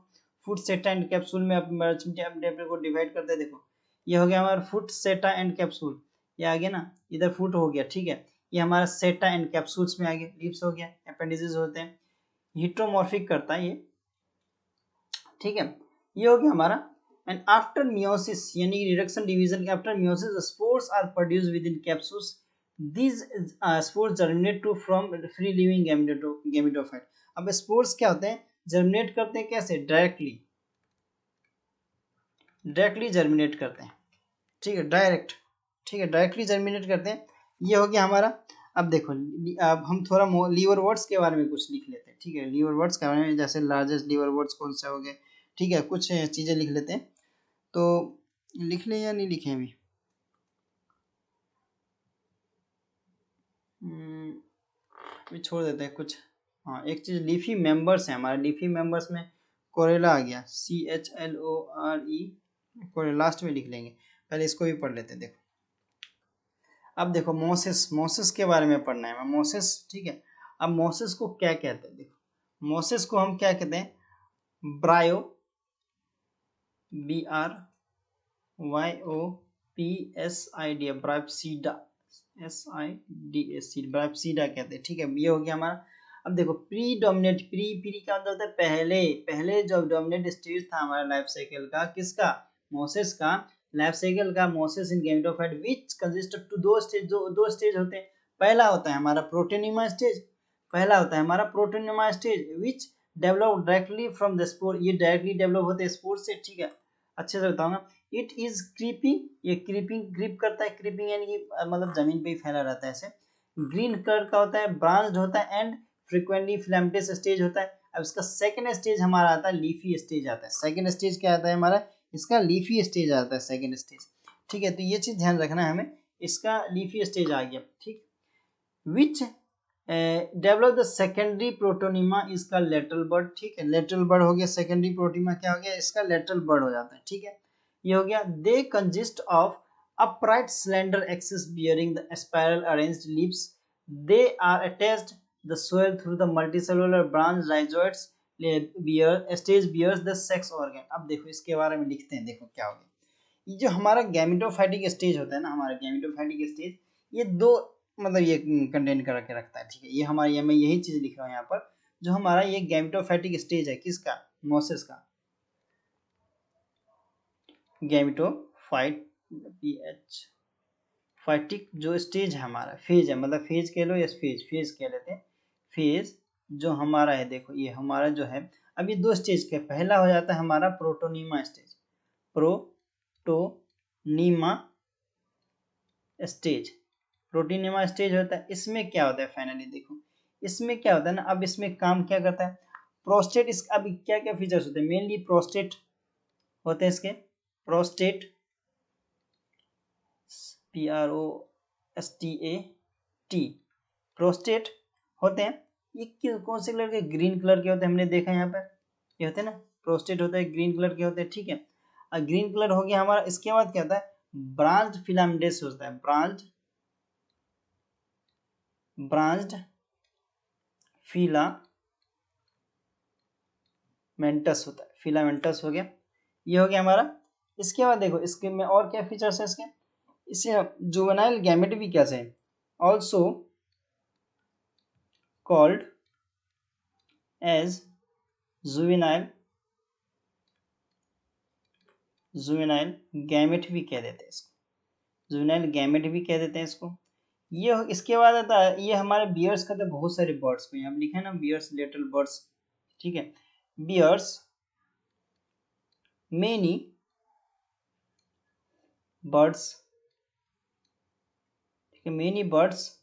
[SPEAKER 1] फूट सेटा एंड कैप्सूल में को डिवाइड करते हैं, देखो ये हो गया हमारा फूट सेटा एंड कैप्सूल, ये आ गया ना, इधर फूट हो गया, ठीक है। ये हमारा सेटा एंड कैप्सूल्स में आ गया, लिप्स हो गया, अपेंडिसेस होते हैं, हिट्रोमॉर्फिक करता है ये, ठीक है। ये हो गया हमारा। एंड आफ्टर मियोसिस, यानी रिडक्शन डिवीजन के after meiosis spores are produced within capsules These spores germinate to from free living gametophyte. अब स्पोर्स क्या होते हैं, जर्मिनेट करते हैं कैसे, डायरेक्टली जर्मिनेट करते हैं, ठीक है, ठीक है, डायरेक्टली जर्मिनेट करते हैं। ये हो गया हमारा। अब देखो, अब हम थोड़ा लीवर वर्ड्स के बारे में कुछ लिख लेते हैं, ठीक है, लीवर वर्ड्स के बारे में, जैसे लार्जेस्ट लीवर वर्ड्स कौन से हो गए, ठीक है, कुछ चीज़ें लिख लेते हैं। तो लिख लें या नहीं लिखें अभी? अभी छोड़ देते हैं कुछ। हाँ, एक चीज़ लीफी मेंबर्स है हमारे, लीफी मेंबर्स में कोरेला आ गया, CHLORE, कोरेला लास्ट में लिख लेंगे, पहले इसको भी पढ़ लेते हैं। देखो, अब देखो मोसेस के बारे में पढ़ना है मोसेस, ठीक है। अब मोसेस को क्या कहते हैं, देखो मोसेस को हम क्या कहते हैं, ब्रायो, BRYOPSIDA, ब्राइपसीडा, SIDA, ब्राइपसीडा कहते हैं, ठीक है। ये हो गया हमारा। अब देखो प्रीडोमिनेट, प्री का मतलब होता है पहले, पहले जो डोमिनेट स्टेज था हमारा लाइफ साइकिल का, किसका, मोसेस का, लाइफ साइकिल का, Moses in gametophyte which consist of दो स्टेज, दो स्टेज होते हैं। पहला होता है हमारा प्रोटोनिमा स्टेज, पहला होता है हमारा protonema stage which develop directly from the spore, ये डायरेक्टली डेवलप होते हैं स्पोर से, ठीक है, अच्छे से बताऊंगा। इट इज क्रीपिंग, ये क्रीपिंग, क्रीप करता है, क्रीपिंग यानी कि मतलब जमीन पे ही फैला रहता है ऐसे। ग्रीन कलर का होता है, ब्रांच्ड होता है एंड फ्रीक्वेंटली फिलामेंटस स्टेज होता है। अब इसका सेकंड स्टेज हमारा आता है लीफी स्टेज आता है। सेकंड स्टेज क्या आता है हमारा, इसका लीफी स्टेज आता है, सेकंड स्टेज, ठीक है। तो ये चीज ध्यान रखना है हमें, इसका लीफी स्टेज आ गया, ठीक। Which develop the secondary protonema इसका लेटरल बर्ड, ठीक है, लेटरल बर्ड हो गया, सेकेंडरी प्रोटोनिमा क्या हो गया, इसका लेटरल बर्ड हो जाता है, ठीक है। ये हो गया। They consist of upright slender axis bearing the spiral arranged leaves. They are attached the soil through the multicellular branch rhizoids stage bears the sex organ. अब देखो इसके बारे में लिखते हैं, देखो क्या हो गया। ये जो हमारा गैमेटोफाइटिक स्टेज होता है ना, हमारा गैमेटोफाइटिक स्टेज, ये दो मतलब ये कंटेन करके रखता है, ठीक है। ये हमारी, मैं यही चीज लिख रहा हूँ यहाँ पर, जो हमारा ये गैमेटोफाइटिक स्टेज है, किसका, मोसेस का, गैमेटोफाइट PH फाइटिक जो स्टेज है हमारा, फेज है, मतलब फेज कह लो या फेज कह लेते हैं, फेज जो हमारा है, देखो ये हमारा जो है, अब ये दो स्टेज के, पहला हो जाता है हमारा protonema stage, protonema stage, प्रोटीनिमा stage होता है। इसमें क्या होता है फाइनली, देखो इसमें क्या होता है ना, अब इसमें काम क्या करता है, प्रोस्टेट, इस अब क्या क्या फीचर्स होते हैं, मेनली प्रोस्टेट होते हैं इसके, प्रोस्टेट, PROSTAT, प्रोस्टेट होते हैं। ये कौन से कलर के, ग्रीन कलर के होते हैं, हमने देखा यहाँ पर, ये होते हैं ना, प्रोस्टेट होता है ग्रीन कलर के होते हैं, ठीक है। और ग्रीन कलर हो गया हमारा। इसके बाद क्या होता है, ब्रांच फिलामेंटस होता है, ब्रांच्ड फिलामेंटस होता है, फिलामेंटस हो गया, ये हो गया हमारा। इसके बाद देखो इसके में और क्या फीचर्स है इसके, इसे जुवेनाइल गैमेट भी कैसे है, also called as juvenile gamete भी कह देते हैं इसको, जुवेनाइल गैमेट भी कह देते हैं इसको। ये इसके बाद आता है, ये हमारे बियर्स का तो बहुत सारे बर्ड्स को यहाँ लिखा है ना, बियर्स लिटिल बर्ड्स, ठीक है, बियर्स मेनी बर्ड्स, ठीक है, मेनी बर्ड्स।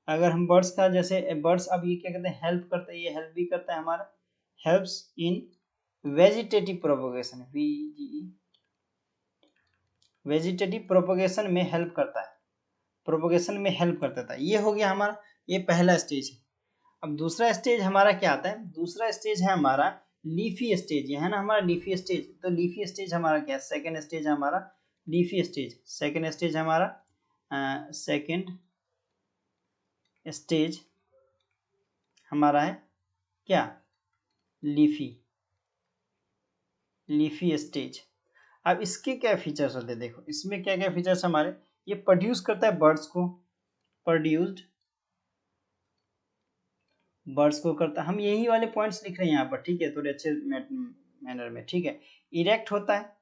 [SPEAKER 1] अगर हम बर्ड्स का जैसे बर्ड्स, अब ये क्या कहते हैं, हेल्प करता है, ये हेल्प भी करता है हमारा, helps in vegetative propagation, vegetative propagation में हेल्प करता है, प्रोपोगेशन में हेल्प करता था। ये हो गया हमारा, ये पहला स्टेज है। अब दूसरा स्टेज हमारा क्या आता है, दूसरा स्टेज है हमारा लीफी स्टेज, ये है ना हमारा लीफी स्टेज। तो लीफी स्टेज हमारा क्या है, सेकंड स्टेज है हमारा लीफी स्टेज, सेकंड स्टेज हमारा सेकंड स्टेज हमारा है क्या, लीफी स्टेज। अब इसके क्या फीचर्स होते हैं, देखो इसमें क्या क्या फीचर्स हमारे, ये प्रोड्यूस करता है बर्ड्स को, प्रोड्यूस्ड बर्ड्स को करता है, हम यही वाले पॉइंट्स लिख रहे हैं यहाँ पर, ठीक है, थोड़े अच्छे मैनर में, ठीक है। इरेक्ट होता है,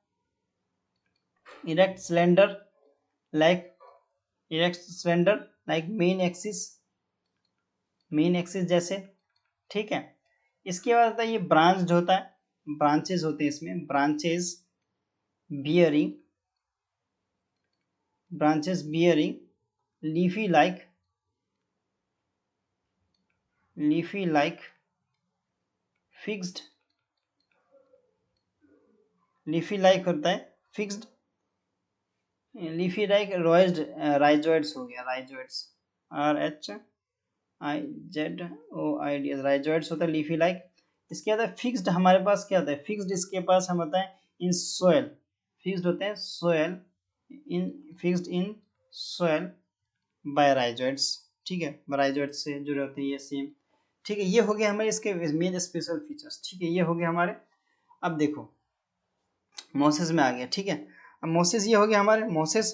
[SPEAKER 1] erect cylinder like main axis जैसे, ठीक है। इसके बाद आता है ये ब्रांच होता है, ब्रांचेस होते हैं इसमें, branches bearing leafy like fixed, leafy like होता है फिक्स्ड, लीफी लाइक राइजोइड्स हो गया, राइजोइड्स RHIZOIDS, राइजोइड्स होता है लीफी लाइक। इसके बाद फिक्स्ड हमारे पास क्या होता है, फिक्स्ड इसके पास हम होता है इन सोयल, फिक्स्ड होते हैं soil in, fixed in soil by rhizoids, ठीक है, राइजोइड्स से जुड़े होते हैं ये सेम, ठीक है। ये हो गया हमारे इसके मेन स्पेशल फीचर्स, ठीक है, ये हो गया हमारे। अब देखो मोसेस में आ गया, ठीक है। अब मोसेस ये हो गया हमारे मोसेस,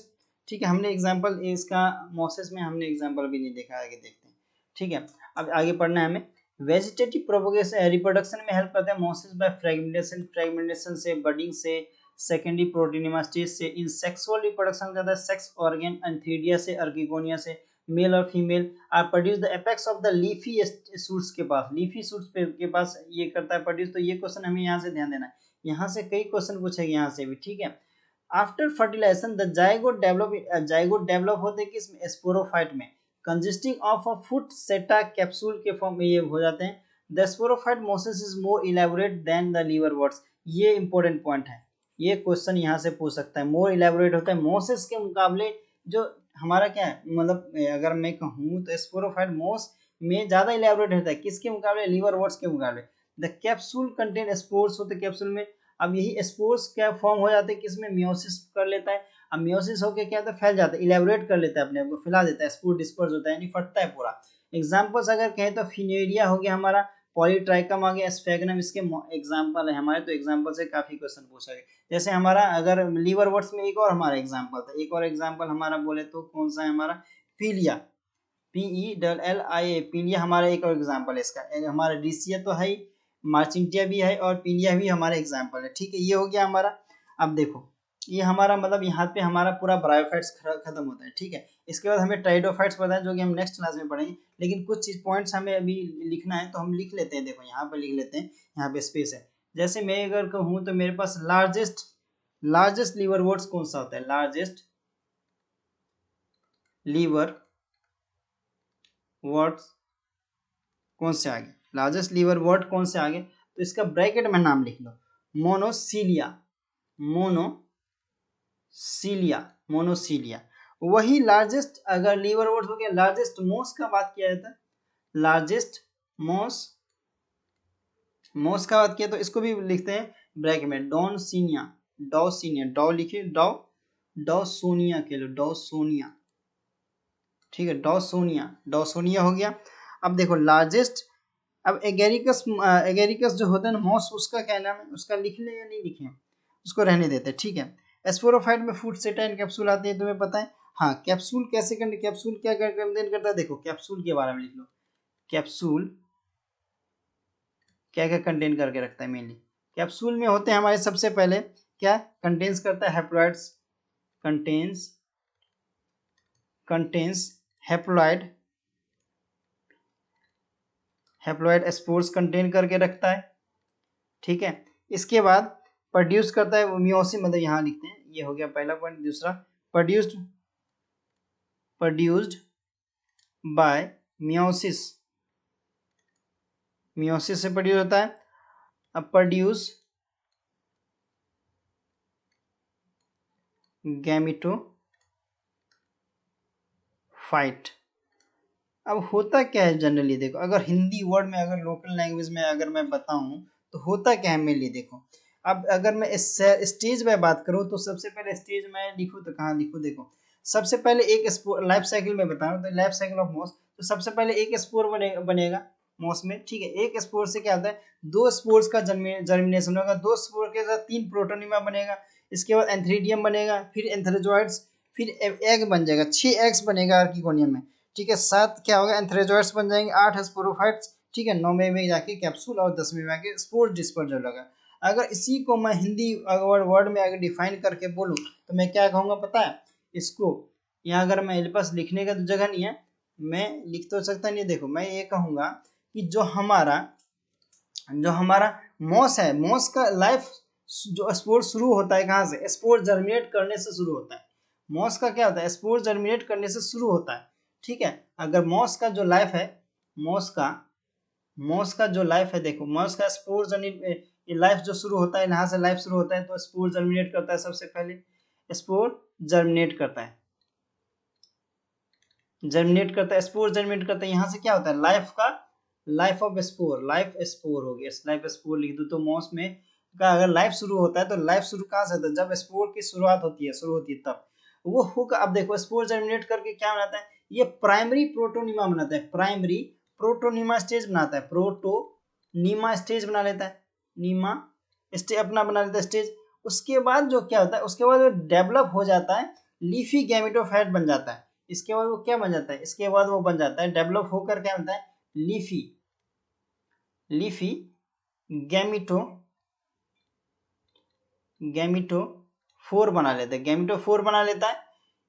[SPEAKER 1] ठीक है। हमने एग्जांपल इसका मोसेस में हमने एग्जांपल भी नहीं देखा, आगे देखते हैं, ठीक है। अब आगे पढ़ना है हमें। वेजिटेटिव प्रोपोगेशन रिप्रोडक्शन में हेल्प करता है मोसेस बाय फ्रेगमेंटेशन, फ्रेगमेंटेशन से, बडिंग से, सेकेंडरी प्रोटीनिमा स्टेज से। इन सेक्सुअल रिप्रोडक्शन करता है सेक्स ऑर्गन एंथीडिया से, अर्किगोनिया से, मेल और female are produce the apex of the leafy shoots के पास, लीफी शूट्स के पास ये करता है प्रोड्यूस। तो ये क्वेश्चन हमें यहाँ से ध्यान देना है, यहाँ से कई क्वेश्चन पूछेंगे यहाँ से भी, ठीक है। After fertilization the zygote develop होते हैं किसमें, स्पोरोफाइट में, consisting of a foot seta capsule के फॉर्म में ये हो जाते हैं। The sporophyte mosses is more elaborate than the liverworts, ये इंपॉर्टेंट पॉइंट है, ये क्वेश्चन यहाँ से पूछ सकता है। मोर इलेबोरेट होता है मोसेस के मुकाबले, जो हमारा क्या है, मतलब अगर मैं कहूँ तो स्पोरोफाइट मोस में ज्यादा इलेबोरेट होता है, किसके मुकाबले, लीवरवर्ट्स के मुकाबले। द कैप्सूल कंटेन स्पोर्स होते कैप्सूल में। अब यही स्पोर्स क्या फॉर्म हो जाते हैं किसमें, मियोसिस कर लेता है। अब मियोसिस होकर क्या होता है, फैल जाता है, इलेबोरेट कर लेता है अपने आप को, फैला देता है, स्पोर डिस्पर्स होता है, यानी फटता है पूरा। एग्जांपल्स अगर कहें तो फिनेरिया हो गया हमारा, पॉलीट्राइकम आ गया, स्फेगनम इसके एग्जांपल है हमारे। तो एग्जांपल से काफी क्वेश्चन पूछा गया। जैसे हमारा अगर लीवर वर्ड्स में एक और हमारा एग्जांपल था, एक और एग्जांपल हमारा बोले तो कौन सा है हमारा, पीलिया, PELLIA, पीलिया हमारा एक और एग्जांपल है इसका। हमारा डिसिया तो है ही, मार्चिंटिया भी है और पीलिया भी हमारा एग्जांपल है, ठीक है। ये हो गया हमारा। अब देखो ये हमारा मतलब यहाँ पे हमारा पूरा ब्रायोफाइट्स खत्म होता है, ठीक है। इसके बाद हमें ट्राइडोफाइट्स पता है, जो कि हम नेक्स्ट क्लास में पढ़ेंगे, लेकिन कुछ चीज पॉइंट्स हमें अभी लिखना है तो हम लिख लेते हैं। देखो यहाँ पे लिख लेते हैं, यहाँ पे स्पेस है। जैसे मैं अगर कहूँ तो मेरे पास लार्जेस्ट लीवर वर्ड्स कौन सा होता है, लार्जेस्ट लीवर वर्ड्स कौन से आगे, लार्जेस्ट लीवर वर्ड कौन से आगे, तो इसका ब्रैकेट में नाम लिख लो, मोनोसीलिया, मोनोसीलिया। वही लार्जेस्ट अगर लीवर वर्ड हो गया, लार्जेस्ट मोस का बात किया जाता है, लार्जेस्ट मोस का बात किया तो इसको भी लिखते हैं ब्रैकेट में, डॉसिनिया, डॉ लिखिए, डॉसोनिया के लो, डॉसोनिया, ठीक है, डॉसोनिया हो गया। अब देखो लार्जेस्ट, अब एगेरिकस जो होता है ना मॉस, उसका क्या नाम है, उसका लिख ले या नहीं लिखे, उसको रहने देते हैं, ठीक है। स्पोरोफाइट में फूड सेटाइन कैप्सूल आती है, तुम्हें पता है। हाँ, कैप्सूल कैसे करने, कैप्सूल क्या कंटेन करता है, देखो कैप्सूल के बारे में लिख लो, कैप्सूल क्या क्या कंटेन करके रखता है मेनली। कैप्सूल में होते हैं हमारे सबसे पहले क्या कंटेन्स करता है, haploids, contains haploid spores contain करके रखता है, ठीक है। इसके बाद प्रोड्यूस करता है मियोसिस, मतलब यहाँ लिखते हैं, ये हो गया पहला पॉइंट। दूसरा प्रोड्यूस्ड बाय मियोसिस, मियोसिस से प्रोड्यूस होता है। अब प्रोड्यूस गैमेटोफाइट। अब होता क्या है जनरली, देखो अगर हिंदी वर्ड में, अगर लोकल लैंग्वेज में अगर मैं बताऊं तो होता क्या है मेनली, देखो। अब अगर मैं इस स्टेज में बात करूं तो सबसे पहले स्टेज में लिखूं तो कहाँ लिखूं, देखो सबसे पहले एक लाइफ साइकिल में बता रहा हूँ, तो लाइफ साइकिल ऑफ मॉस, तो सबसे पहले एक स्पोर बनेगा मॉस में, ठीक है। एक स्पोर से क्या होता है, दो स्पोर्स का जर्मिनेशन होगा, दो स्पोर के साथ 3 प्रोटोनिमा बनेगा, इसके बाद एंथ्रीडियम बनेगा, फिर एंथ्रेजॉइड्स, फिर एग बन जाएगा, 6 एग्स बनेगा आर्किगोनियम में, ठीक है। 7 क्या होगा, एंथ्रेजॉइड्स बन जाएंगे, 8 स्पोरोफाइट्स, ठीक है। 9वें में जाके कैप्सूल और 10वें में आके स्पोर डिस्पर्जर लगा। अगर इसी को मैं हिंदी अगर वर्ड में अगर डिफाइन करके बोलूँ तो मैं क्या कहूँगा पता है, इसको यहाँ अगर मेरे पास लिखने का तो जगह नहीं है, मैं लिख तो सकता नहीं, देखो मैं ये कहूँगा कि जो हमारा मॉस है, मॉस का लाइफ जो स्पोर शुरू होता है कहाँ से, स्पोर जर्मिनेट करने से शुरू होता है। मॉस का क्या होता है, स्पोर जर्मिनेट करने से शुरू होता है, ठीक है। अगर मॉस का जो लाइफ है, मॉस का जो लाइफ है, देखो मॉस का स्पोर लाइफ जो शुरू होता है, यहाँ से लाइफ शुरू होता है, तो स्पोर जर्मिनेट करता है, सबसे पहले स्पोर जर्मिनेट करता है, स्पोर जर्मिनेट करता है। यहाँ से क्या होता है, लाइफ ऑफ स्पोर, हो गया, लाइफ स्पोर लिख दो। तो मॉस में का अगर लाइफ शुरू होता है, तो लाइफ शुरू कहाँ से होता है, जब स्पोर की शुरुआत होती है तब वो हुक। अब देखो स्पोर जर्मिनेट करके क्या बनाता है, ये प्राइमरी प्रोटोनिमा बनाता है, प्राइमरी प्रोटोनिमा स्टेज बनाता है, प्रोटोनिमा स्टेज बना लेता है, नीमा स्टेज अपना बना लेता है स्टेज। उसके बाद जो क्या होता है, उसके बाद वो डेवलप हो जाता है, लीफी गैमेटोफाइट बन जाता है। इसके बाद वो क्या बन जाता है, इसके बाद वो बन जाता है, डेवलप होकर क्या बनता है, लीफी गैमिटोफोर बना लेता है, गैमिटोफोर बना लेता है।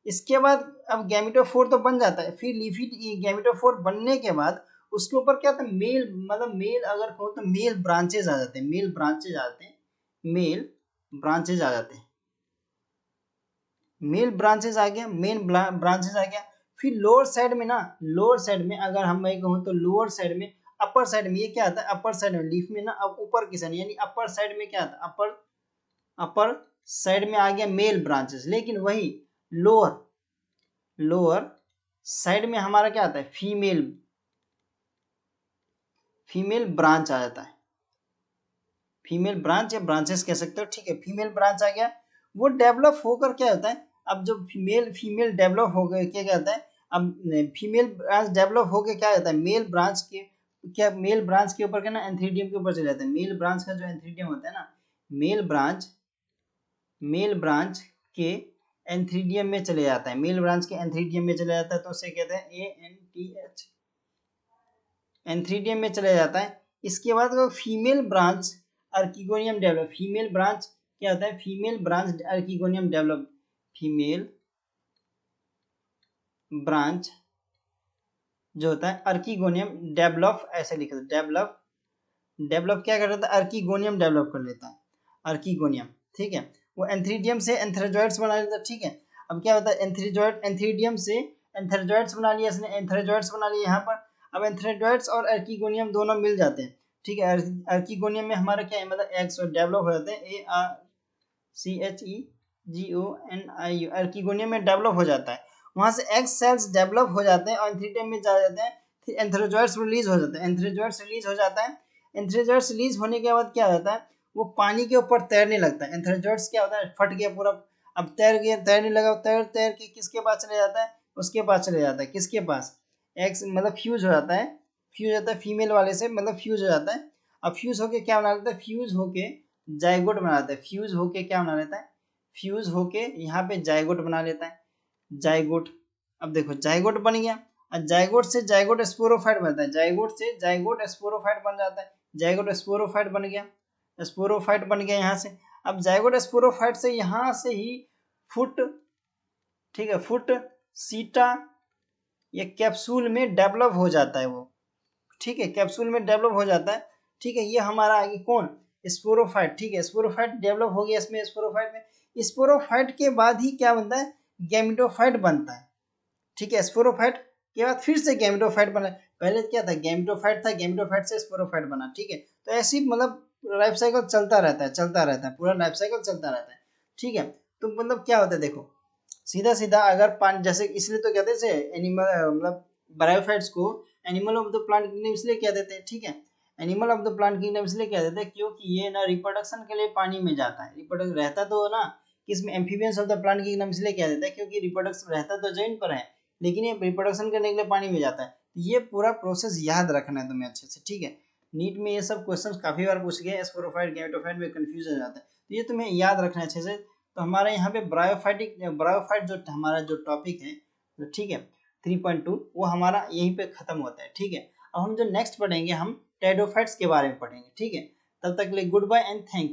[SPEAKER 1] इसके बाद अब गैमिटोफोर तो बन जाता है, फिर लीफी गैमिटोफोर बनने के बाद उसके ऊपर क्या होता है, मेल, मतलब मेल अगर हो तो मेल ब्रांचेज आ जाते हैं, मेल ब्रांचेज आ जाते हैं, मेल ब्रांचेज आ गया, मेन ब्रांचेज आ गया। फिर लोअर साइड में ना, लोअर साइड में अगर हम मैं कहूँ तो लोअर साइड में, अपर साइड में ये क्या आता है, अपर साइड में लीफ में ना, अब ऊपर की साइड यानी अपर साइड में क्या आता है, अपर साइड में आ गया मेल ब्रांचेस। लेकिन वही लोअर साइड में हमारा क्या आता है, फीमेल ब्रांच आ जाता है, फीमेल ब्रांच या ब्रांचेस कह सकते हो, ठीक है। फीमेल ब्रांच आ गया, वो डेवलप होकर क्या होता है, अब जो फीमेल डेवलप हो गए, क्या कहता है, अब फीमेल ब्रांच डेवलप हो गया, क्या होता है, मेल ब्रांच के ऊपर क्या ना, एंथ्रीडियम के ऊपर चले जाता है। मेल ब्रांच का जो एंथ्रीडियम होता है ना, मेल ब्रांच के एंथ्रीडियम में चले जाता है, मेल ब्रांच के एंथ्रीडियम में चले जाता है, तो उसे कहते हैं ANTH, एंथ्रीडियम में चले जाता है। इसके बाद वो female branch archegonium develop, female branch क्या होता है, female branch archegonium develop, female branch जो होता है अर्किगोनियम डेवलप, ऐसे लिखा था, डेवलप क्या कर रहा था, अर्किगोनियम डेवलप कर लेता है, अर्किगोनियम, ठीक है। वो एंथ्रीडियम से एंथ्रेजॉइड्स बना लेता है, ठीक है। अब क्या होता है, एंथ्रीडियम से एंथ्रेजॉइड्स बना लिया इसने, एंथ्रेजॉइड्स बना लिया यहाँ पर। अब एंथ्रेजॉइड्स और अर्किगोनियम दोनों मिल जाते हैं, ठीक है। अर्किगोनियम में हमारा क्या है, मतलब एग्स डेवलप हो जाते हैं, ARCHEGONIU, अर्किगोनियम में डेवलप हो जाता है। वहां से एग सेल्स डेवलप हो जाते हैं और एंथ्रीडियम में जा जाते हैं, फिर एंथ्रेजॉइड्स रिलीज हो जाते हैं, एंथ्रेजॉइड्स रिलीज हो जाता है। एंथ्रेजॉइड्स रिलीज होने के बाद क्या होता है, वो पानी के ऊपर तैरने लगता है। एंथ्रेजॉइड्स क्या होता है, फट गया पूरा, अब तैर गया, तैरने लगा, तैर के किसके पास चले जाता है, उसके पास चले जाता है, किसके पास, एक्स मतलब फ्यूज हो जाता है, फीमेल वाले से, मतलब फ्यूज हो जाता है। अब फ्यूज होके क्या बना लेता है, फ्यूज होके जाइगोट बना लेता है, फ्यूज होके क्या बना लेता है, फ्यूज होके यहाँ पे जाइगोट बना लेता है, जाइगोट। अब देखो जाइगोट बन गया, और जाइगोट से जाइगोट स्पोरोफाइट बनता है, जाइगोट से जाइगोट स्पोरोफाइट बन जाता है, जाइगोट स्पोरोफाइट बन गया, स्पोरोफाइट बन गया यहाँ से। अब जाइगोट स्पोरोफाइट से यहाँ से ही फुट, ठीक है, फुट सीटा या कैप्सूल में डेवलप हो जाता है वो, ठीक है, कैप्सूल में डेवलप हो जाता है, ठीक है। ये हमारा आगे कौन, स्पोरोफाइट, ठीक है, स्पोरोफाइट डेवलप हो गया इसमें, स्पोरोफाइट में, स्पोरोफाइट के बाद ही क्या बनता है, गैमेटोफाइट बनता है, ठीक है। स्पोरोफाइट के बाद फिर से गैमेटोफाइट बना, पहले क्या था, गैमेटोफाइट था, गैमेटोफाइट से स्पोरोफाइट बना, ठीक है। तो ऐसी मतलब लाइफ साइकिल चलता रहता है, पूरा लाइफ साइकिल चलता रहता है, ठीक है। तो मतलब क्या होता है, देखो सीधा सीधा अगर पानी, जैसे इसलिए तो कहते हैं एनिमल, मतलब ब्रायोफाइट्स को animal of the plant kingdom इसलिए कह देते हैं, ठीक है। Animal of the plant kingdom इसलिए कह देते हैं क्योंकि ये ना रिप्रोडक्शन के लिए पानी में जाता है, रिप्रोडक्शन रहता तो ना किसमें, amphibians of the plant kingdom इसलिए कह देते हैं क्योंकि रिप्रोडक्शन रहता तो जमीन पर है, लेकिन ये रिप्रोडक्शन करने के लिए पानी में जाता है। ये पूरा प्रोसेस याद रखना है तुम्हें अच्छे से, ठीक है। नीट में ये सब क्वेश्चन काफी बार पूछ गए, स्पोरोफाइट गैमेटोफाइट में कंफ्यूज हो जाता है, तो ये तुम्हें याद रखना है अच्छे से। तो हमारे यहाँ पे ब्रायोफाइट जो हमारा जो टॉपिक है, तो ठीक है 3.2 वो हमारा यहीं पे खत्म होता है, ठीक है। अब हम जो नेक्स्ट पढ़ेंगे, हम टेडोफाइट्स के बारे में पढ़ेंगे, ठीक है। तब तक के लिए goodbye and thank you.